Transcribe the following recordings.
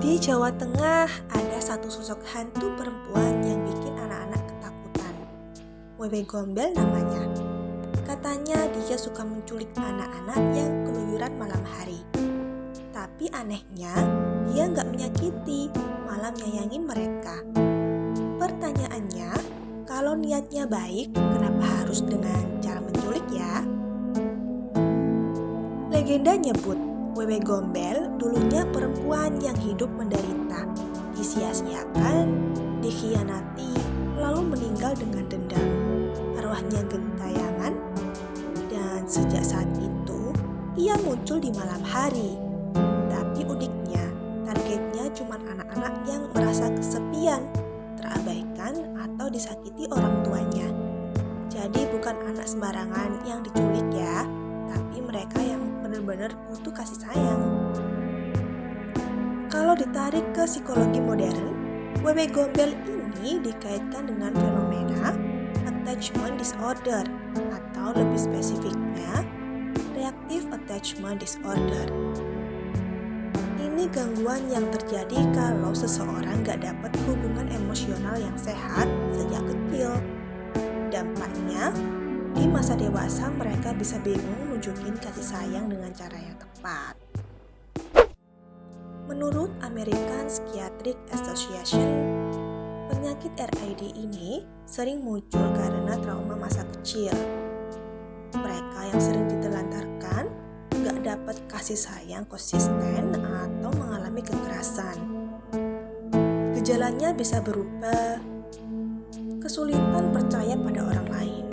Di Jawa Tengah ada satu sosok hantu perempuan yang bikin anak-anak ketakutan. Wewe Gombel namanya. Katanya dia suka menculik anak-anak yang keluyuran malam hari. Tapi anehnya, dia nggak menyakiti, malah menyayangi mereka. Pertanyaannya, kalau niatnya baik, kenapa harus dengan cara menculik ya? Legenda nyebut, Wewe Gombel dulunya perempuan yang hidup menderita, disia-siakan, dikhianati, lalu meninggal dengan dendam. Arwahnya gentayangan, dan sejak saat itu ia muncul di malam hari. Tapi uniknya, targetnya cuma anak-anak yang merasa kesepian, terabaikan, atau disakiti orang tuanya. Jadi bukan anak sembarangan yang diculik ya, tapi mereka yang benar-benar butuh kasih sayang. Kalau ditarik ke psikologi modern, Wewe Gombel ini dikaitkan dengan fenomena attachment disorder atau lebih spesifiknya reactive attachment disorder. Ini gangguan yang terjadi kalau seseorang gak dapat hubungan emosional yang sehat sejak kecil. Dampaknya, di masa dewasa mereka bisa bingung nunjukin kasih sayang dengan cara yang tepat. Menurut American Psychiatric Association, penyakit RID ini sering muncul karena trauma masa kecil. Mereka yang sering ditelantarkan, gak dapat kasih sayang konsisten atau mengalami kekerasan. Gejalanya bisa berupa kesulitan percaya pada orang lain.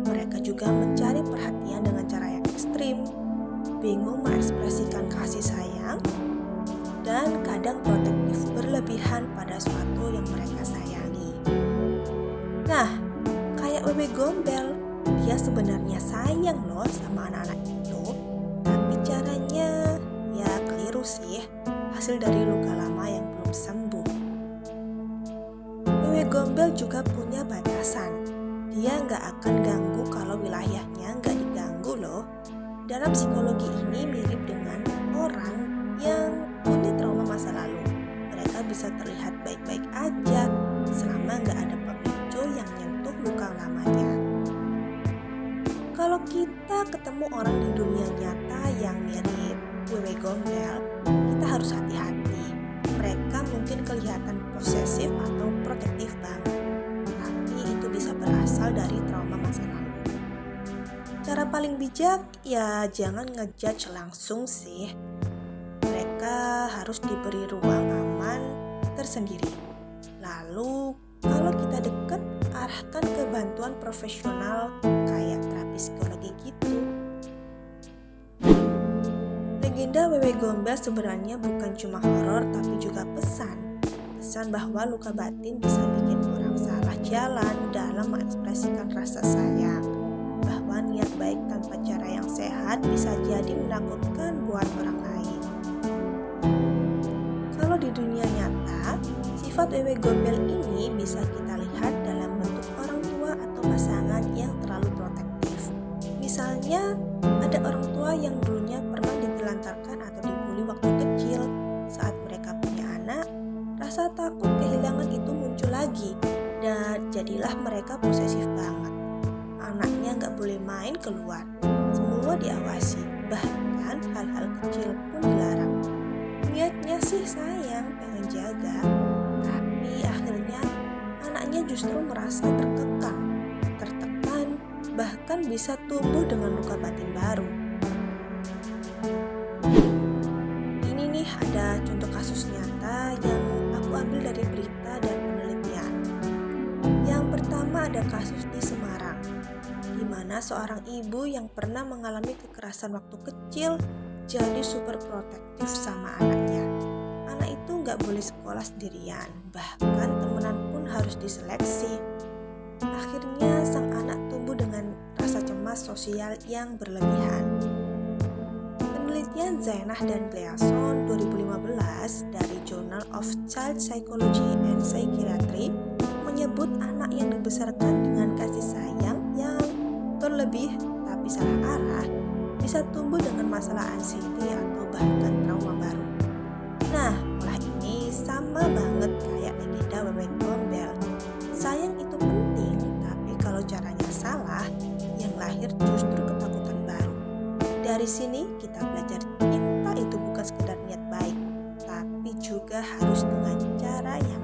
Mereka juga mencari perhatian dengan cara yang ekstrim, bingung mengekspresikan kasih sayang, dan kadang protektif berlebihan pada sesuatu yang mereka sayangi. Nah, kayak Wewe Gombel, dia sebenarnya sayang loh sama anak-anak itu, tapi caranya ya keliru sih, hasil dari luka lama yang belum sembuh. Wewe Gombel juga punya batasan. Dia nggak akan ganggu kalau wilayahnya nggak diganggu loh. Dalam psikologi ini mirip dengan orang yang punya trauma masa lalu. Mereka bisa terlihat baik-baik aja selama nggak ada pemicu yang nyentuh luka lamanya. Kalau kita ketemu orang di dunia nyata yang mirip Wewe Gombel, kita harus hati-hati. Mereka mungkin kelihatan posesif atau protektif banget, tapi itu bisa berasal dari trauma masa lalu. Cara paling bijak ya jangan ngejudge langsung sih. Mereka harus diberi ruang aman tersendiri. Lalu kalau kita deket, arahkan ke bantuan profesional kayak terapi psikologi gitu. Legenda Wewe Gombel sebenarnya bukan cuma horor tapi juga pesan bahwa luka batin bisa bikin orang salah jalan dalam mengekspresikan rasa sayang, bahwa niat baik tanpa cara yang sehat bisa jadi menakutkan buat orang lain. Kalau di dunia nyata, sifat Wewe Gombel ini bisa kita lihat dalam bentuk orang tua atau pasangan yang terlalu protektif. Misalnya, ada orang tua yang dulunya pernah ditelantarkan atau dibully waktu kecil. Saat mereka punya anak, rasa takut kehilangan itu muncul lagi, dan jadilah mereka posesif banget. Anaknya gak boleh main keluar, semua diawasi, bahkan hal-hal kecil pun dilarang. Niatnya sih sayang, pengen jaga, tapi akhirnya anaknya justru merasa terkekang, tertekan, bahkan bisa tumbuh dengan luka batin baru. Ini nih ada contoh kasus nyata yang aku ambil dari berita dan penelitian. Yang pertama ada kasus di Semarang, di mana seorang ibu yang pernah mengalami kekerasan waktu kecil jadi super protektif sama anaknya. Anak itu gak boleh sekolah sendirian, bahkan temenan pun harus diseleksi. Akhirnya sang anak tumbuh dengan rasa cemas sosial yang berlebihan. Penelitian Zainah dan Gleason 2015 dari Journal of Child Psychology and Psychiatry menyebut anak yang dibesarkan dengan kasih sayang yang berlebih tapi salah arah bisa tumbuh dengan masalah anxiety atau bahkan trauma baru. Nah, sama banget kayak legenda Wewe Gombel. Sayang itu penting, tapi kalau caranya salah, yang lahir justru ketakutan baru. Dari sini kita belajar cinta itu bukan sekedar niat baik, tapi juga harus dengan cara yang